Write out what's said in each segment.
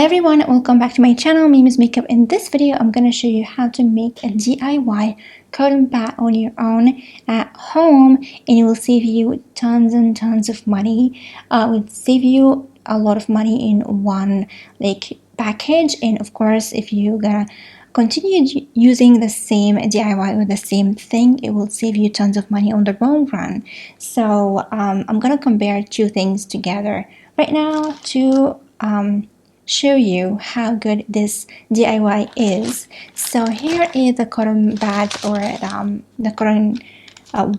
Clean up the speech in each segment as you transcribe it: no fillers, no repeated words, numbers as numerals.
Hi everyone, welcome back to my channel. Mimi's Makeup. In this video, I'm going to show you how to make a DIY cotton pad on your own at home, and it will save you tons and tons of money. It will save you a lot of money in one package, and of course, if you're gonna continue using the same DIY or the same thing, it will save you tons of money on the long run. So I'm gonna compare two things together right now to show you how good this DIY is. So here is the cotton pads or the cotton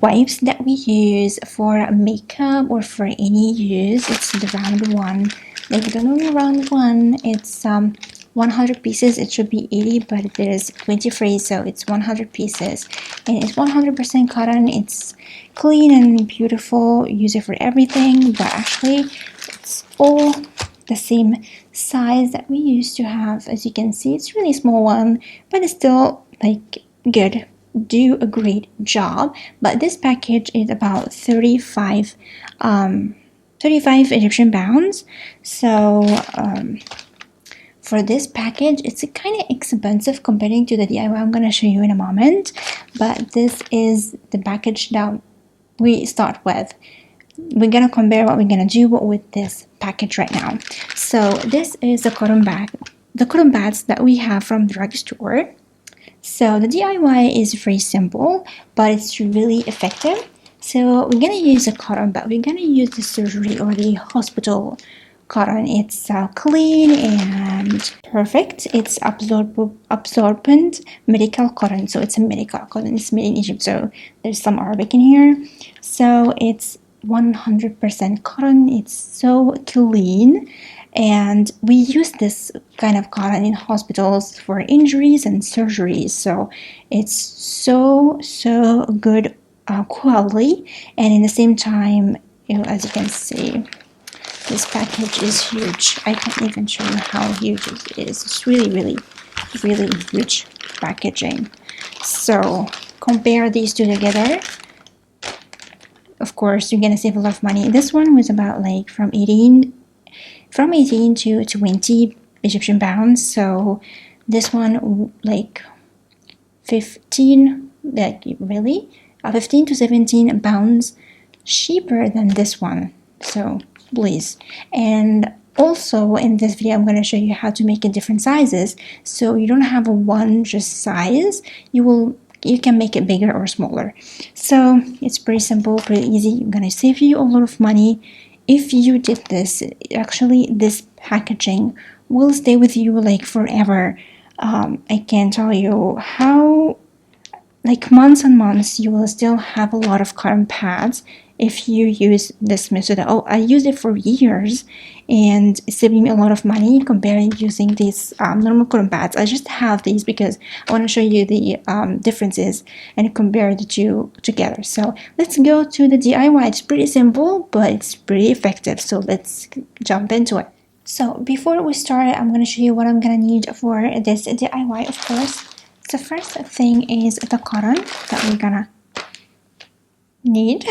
wipes that we use for makeup or for any use. It's the round one, like the normal round one. It's 100 pieces. It should be 80, but there is 20 free, so it's 100 pieces, and it's 100% cotton. It's clean and beautiful. Use it for everything, but actually it's all the same size that we used to have. As you can see, it's really small one, but it's still good, do a great job. But this package is about 35 Egyptian pounds. So for this package, it's kind of expensive comparing to the DIY I'm going to show you in a moment, but this is the package that we start with. We're gonna compare what we're gonna do with this package right now. So this is the cotton pads that we have from the drugstore. So the DIY is very simple, but it's really effective. So we're gonna use a cotton, but we're gonna use the surgery or the hospital cotton. It's clean and perfect. It's absorbent medical cotton. So it's a medical cotton. It's made in Egypt. So there's some Arabic in here. So it's 100% cotton. It's so clean, and we use this kind of cotton in hospitals for injuries and surgeries. So it's so good quality, and in the same time, as you can see, this package is huge. I can't even show you how huge it is. It's really huge packaging. So compare these two together. Of course, you're gonna save a lot of money. This one was about from 18 to 20 Egyptian pounds. So this one 15 15 to 17 pounds cheaper than this one. So please. And also in this video, I'm going to show you how to make it different sizes, so you don't have a one just size. You can make it bigger or smaller. So it's pretty simple, pretty easy. I'm gonna save you a lot of money if you did this. Actually, this packaging will stay with you forever. I can tell you how months and months you will still have a lot of cotton pads if you use this method. I used it for years, and it's saving me a lot of money comparing using these normal cotton pads. I just have these because I want to show you the differences and compare the two together. So let's go to the DIY. It's pretty simple, but it's pretty effective. So let's jump into it. So before we start, I'm going to show you what I'm going to need for this DIY. Of course, the first thing is the cotton that we're gonna need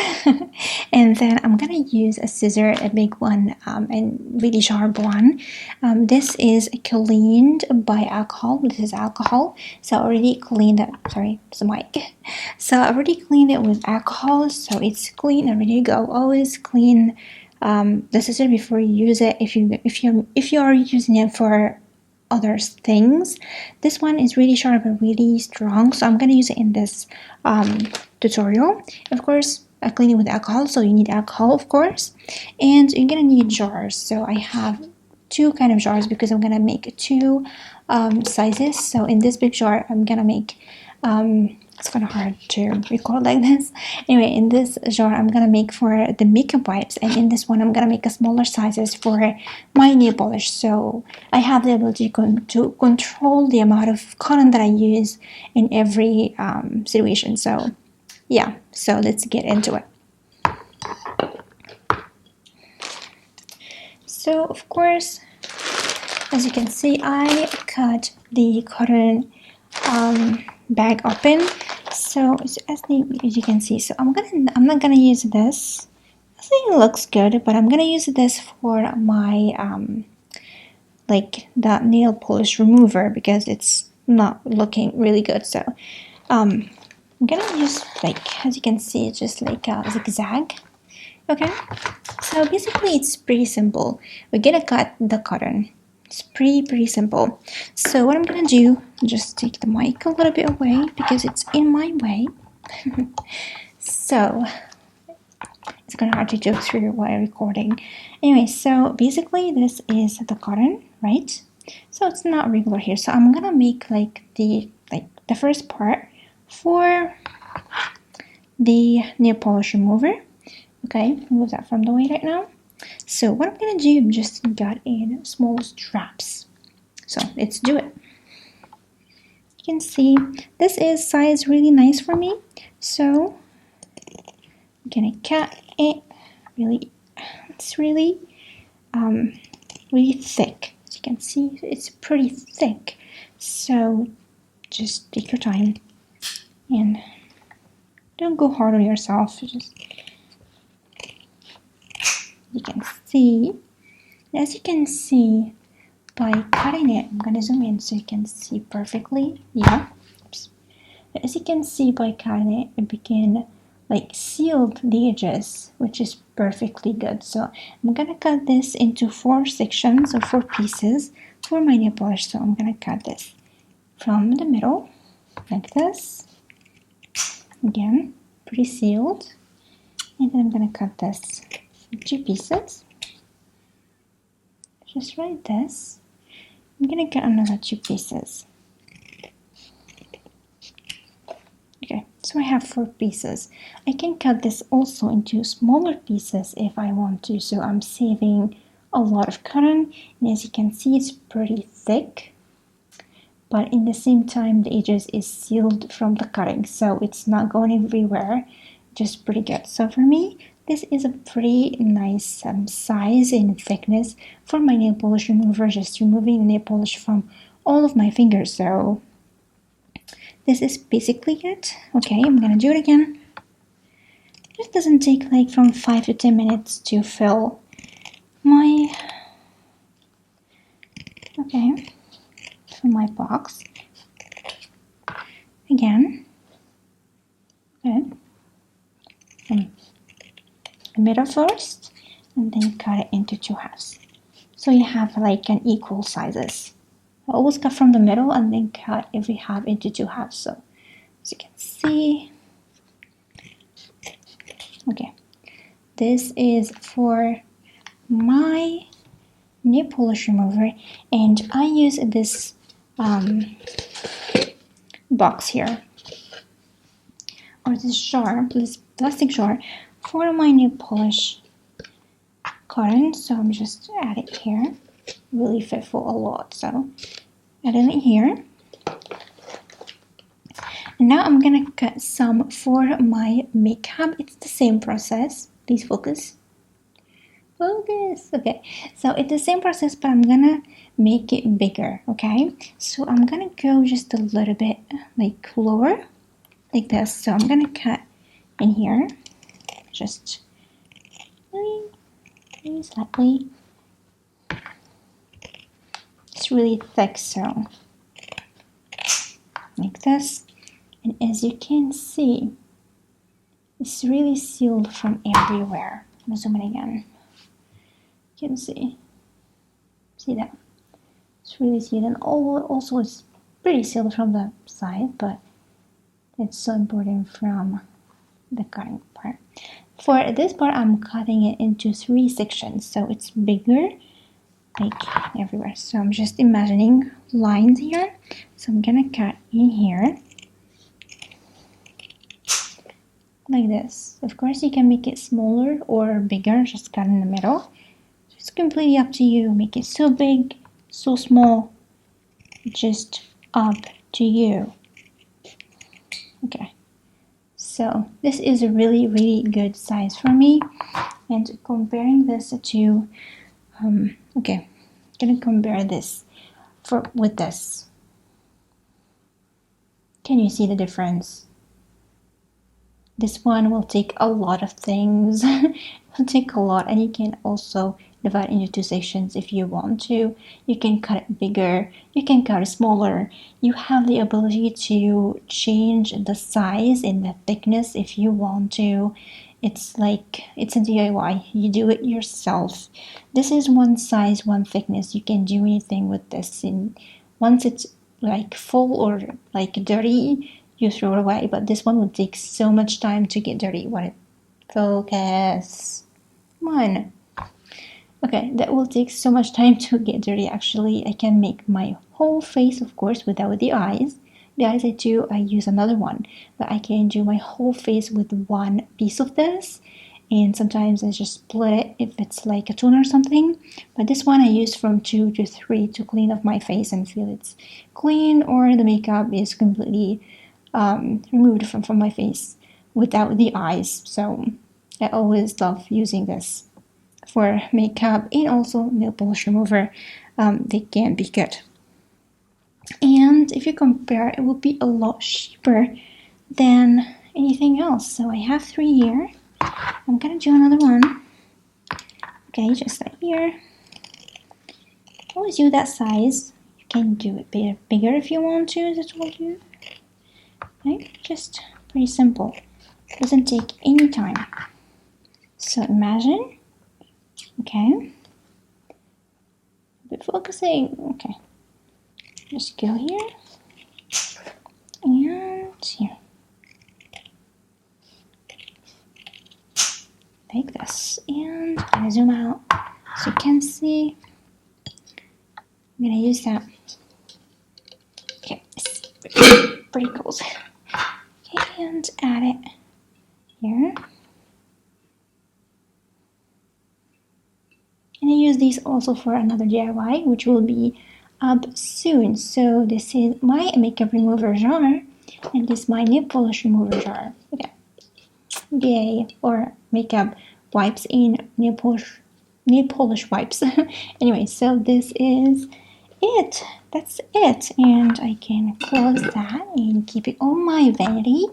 and then I'm gonna use a scissor, a big one, and really sharp one. This is cleaned by alcohol. This is alcohol, so I already cleaned it. Sorry, it's the mic. So I already cleaned it with alcohol, so it's clean and ready to go. Always clean the scissor before you use it if you are using it for other things. This one is really sharp and really strong, so I'm gonna use it in this tutorial. Of course, I clean it with alcohol, so you need alcohol, of course, and you're gonna need jars. So I have two kind of jars because I'm gonna make two sizes. So in this big jar, I'm gonna make it's kind of hard to record like this. Anyway, in this jar, I'm gonna make for the makeup wipes, and in this one, I'm gonna make a smaller sizes for my nail polish. So I have the ability to control the amount of cotton that I use in every situation. So yeah, so let's get into it. So of course, as you can see, I cut the cotton bag open. So as you can see, so I'm not gonna use this. I think it looks good, but I'm gonna use this for my like that nail polish remover because it's not looking really good. So I'm gonna use, like, as you can see, it's just like a zigzag. Okay, so basically it's pretty simple. We're gonna cut the cotton. It's pretty simple. So what I'm gonna do, just take the mic a little bit away because it's in my way. So it's kind of hard to joke through while recording. Anyway, so basically this is the cotton, right? So it's not regular here. So I'm gonna make like the first part for the nail polish remover. Okay, move that from the way right now. So what I'm gonna do, I'm just got in small straps. So let's do it. You can see this is size really nice for me. So I'm gonna cut it really. It's really thick. As you can see, it's pretty thick. So just take your time and don't go hard on yourself. Just, you can see, as you can see by cutting it, I'm gonna zoom in so you can see perfectly. Yeah. Oops. As you can see by cutting it, it began like sealed the edges, which is perfectly good. So I'm gonna cut this into 4 sections or 4 pieces for my nail polish. So I'm gonna cut this from the middle like this. Again, pretty sealed. And then I'm gonna cut this in 2 pieces. Just like this. I'm gonna cut another 2 pieces. Okay, so I have 4 pieces. I can cut this also into smaller pieces if I want to, so I'm saving a lot of cotton, and as you can see, it's pretty thick, but in the same time, the edges is sealed from the cutting, so it's not going everywhere, just pretty good. So for me, this is a pretty nice size and thickness for my nail polish remover, just removing the nail polish from all of my fingers. So this is basically it. Okay, I'm gonna do it again. It doesn't take like from 5 to 10 minutes to fill my box. Again, good. Middle first, and then cut it into 2 halves. So you have like an equal sizes. I always cut from the middle and then cut every half into 2 halves. So as you can see, okay, this is for my nail polish remover, and I use this box here, or this jar, this plastic jar for my nail polish cotton. So I'm just add it here. Really fit for a lot, so add it here. And now I'm gonna cut some for my makeup. It's the same process. Please focus. Focus. Okay, so it's the same process, but I'm gonna make it bigger. Okay, so I'm gonna go just a little bit like lower, like this. So I'm gonna cut in here, just really slightly. It's really thick, so like this. And as you can see, it's really sealed from everywhere. I'm zooming again. You can see that it's really sealed, and also it's pretty sealed from the side, but it's so important from the cutting part. For this part, I'm cutting it into 3 sections, so it's bigger like everywhere. So I'm just imagining lines here, so I'm gonna cut in here like this. Of course, you can make it smaller or bigger, just cut in the middle. It's completely up to you. Make it so big, so small, just up to you. Okay, so this is a really good size for me. And comparing this to okay, gonna compare this with this. Can you see the difference? This one will take a lot of things. It'll take a lot, and you can also divide into two sections if you want to. You can cut it bigger, you can cut it smaller. You have the ability to change the size and the thickness if you want to. It's like, it's a DIY, you do it yourself. This is one size, one thickness. You can do anything with this, and once it's like full or like dirty, you throw it away. But this one would take so much time to get dirty. Want it? Focus. Come on. Okay, that will take so much time to get dirty. Actually, I can make my whole face, of course, without the eyes. The eyes I use another one, but I can do my whole face with one piece of this. And sometimes I just split it if it's like a tone or something. But this one I use from 2 to 3 to clean off my face and feel it's clean, or the makeup is completely removed from my face without the eyes. So I always love using this for makeup, and also nail polish remover. They can be good. And if you compare, it will be a lot cheaper than anything else. So I have 3 here. I'm gonna do another one. Okay, just like here. Always do that size. You can do it bigger if you want to, as I told you. Okay, just pretty simple. Doesn't take any time. So imagine. Okay. Bit focusing. Okay. Just go here and here. Like this, and I'm gonna zoom out so you can see. I'm gonna use that. Okay, pretty close. Okay, and add it here. And I use these also for another DIY, which will be up soon. So this is my makeup remover jar, and this is my nail polish remover jar. Okay. Yay, or makeup wipes and nail polish wipes. Anyway, so this is it. That's it. And I can close that and keep it on my vanity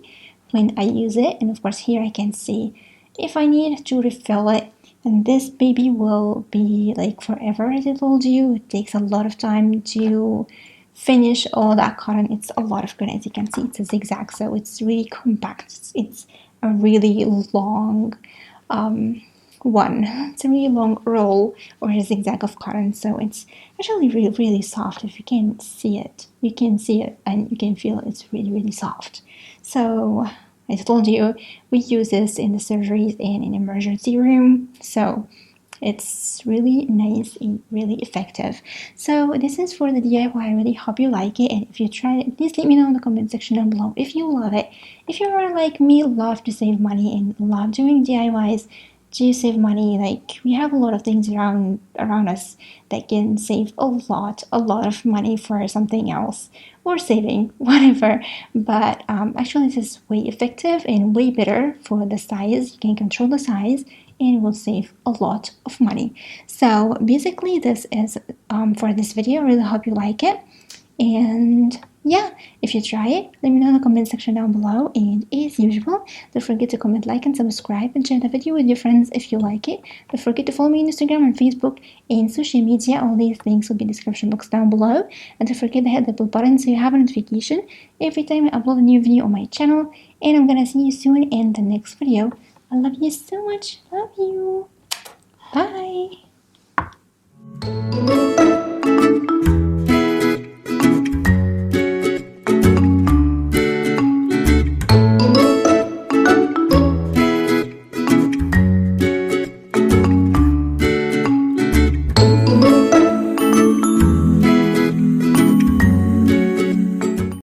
when I use it. And of course here I can see if I need to refill it. And this baby will be like forever, as I told you. It takes a lot of time to finish all that cotton. It's a lot of cotton, as you can see. It's a zigzag, so it's really compact. It's a really long one. It's a really long roll or a zigzag of cotton, so it's actually really, really soft. If you can see it, you can see it and you can feel it's really, really soft. So as I told you, we use this in the surgeries and in emergency room, so it's really nice and really effective. So this is for the DIY. I really hope you like it, and if you try it, please let me know in the comment section down below if you love it. If you are like me, love to save money and love doing DIYs to save money, like we have a lot of things around us that can save a lot of money for something else, or saving, whatever. But actually this is way effective and way better for the size. You can control the size and it will save a lot of money. So basically this is for this video. I really hope you like it, and yeah, if you try it, let me know in the comment section down below. And as usual, don't forget to comment, like, and subscribe, and share the video with your friends if you like it. Don't forget to follow me on Instagram and Facebook and social media. All these links will be in the description box down below. And don't forget to hit the bell button so you have a notification every time I upload a new video on my channel. And I'm gonna see you soon in the next video. I love you so much. Love you. Bye.